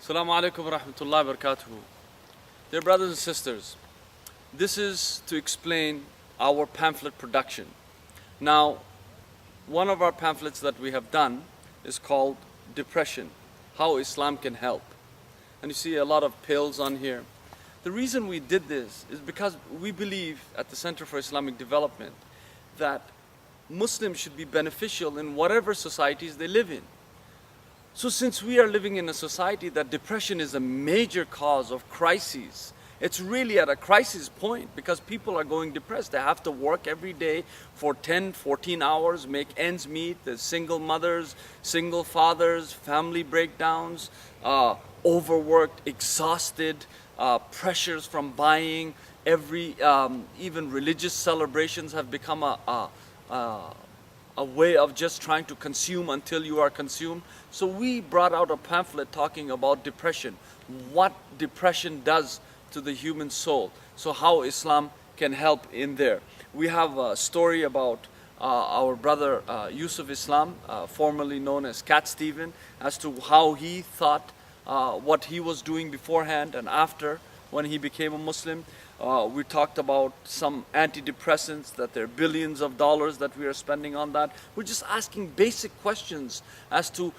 Assalamu alaikum wa rahmatullahi wa barakatuhu. Dear brothers and sisters, this is to explain our pamphlet production. Now, one of our pamphlets that we have done is called Depression, How Islam Can Help. And you see a lot of pills on here. The reason we did this is because we believe at the Center for Islamic Development that Muslims should be beneficial in whatever societies they live in. So since we are living in a society that depression is a major cause of crises, it's really at a crisis point because people are going depressed. They have to work every day for 10, 14 hours, make ends meet. There's single mothers, single fathers, family breakdowns, overworked, exhausted, pressures from buying. Even religious celebrations have become a way of just trying to consume until you are consumed. So we brought out a pamphlet talking about depression, what depression does to the human soul, so how Islam can help in there. We have a story about our brother Yusuf Islam, formerly known as Cat Stephen, as to how he thought what he was doing beforehand and after when he became a Muslim. We talked about some antidepressants, that there are billions of dollars that we are spending on that. We're just asking basic questions as to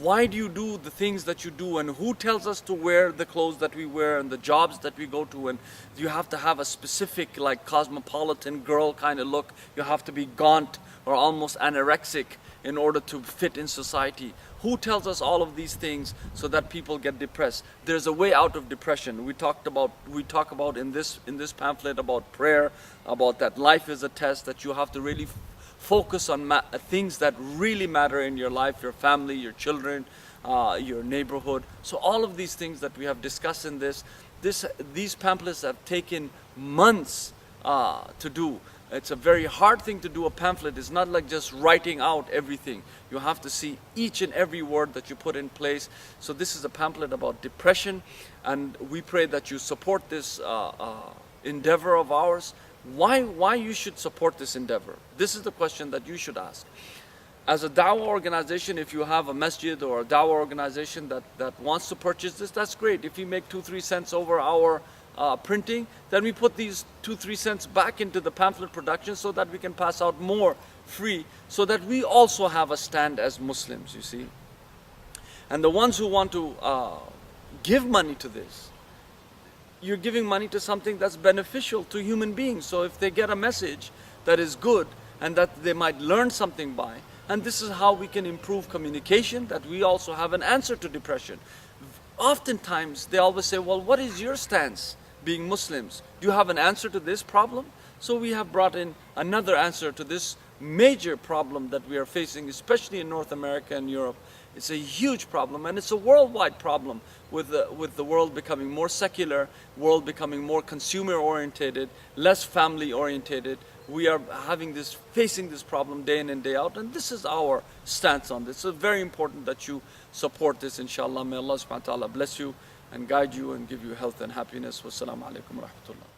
why do you do the things that you do, and who tells us to wear the clothes that we wear and the jobs that we go to, and you have to have a specific like cosmopolitan girl kind of look. You have to be gaunt or almost anorexic in order to fit in society. Who tells us all of these things so that people get depressed? There's a way out of depression. We talk about in this pamphlet about prayer, about that life is a test, that you have to really focus on things that really matter in your life, your family, your children, your neighborhood. So all of these things that we have discussed in these pamphlets have taken months to do. It's a very hard thing to do a pamphlet. It's not like just writing out everything. You have to see each and every word that you put in place. So this is a pamphlet about depression, and we pray that you support this endeavor of ours. Why you should support this endeavor? This is the question that you should ask. As a dawah organization, if you have a masjid or a dawah organization that wants to purchase this, that's great. If you make 2-3 cents over our printing, then we put these 2-3 cents back into the pamphlet production so that we can pass out more free, so that we also have a stand as Muslims, you see. And the ones who want to give money to this, you're giving money to something that's beneficial to human beings. So if they get a message that is good and that they might learn something by, and this is how we can improve communication, that we also have an answer to depression. Oftentimes they always say, well, what is your stance being Muslims? Do you have an answer to this problem? So we have brought in another answer to this major problem that we are facing, especially in North America and Europe. It's a huge problem, and it's a worldwide problem with the world becoming more secular, world becoming more consumer orientated, less family orientated. We are facing this problem day in and day out, and this is our stance on this. So it's very important that you support this, inshallah. May Allah subhanahu wa ta'ala bless you and guide you and give you health and happiness. Wassalamu alaikum wa rahmatullah.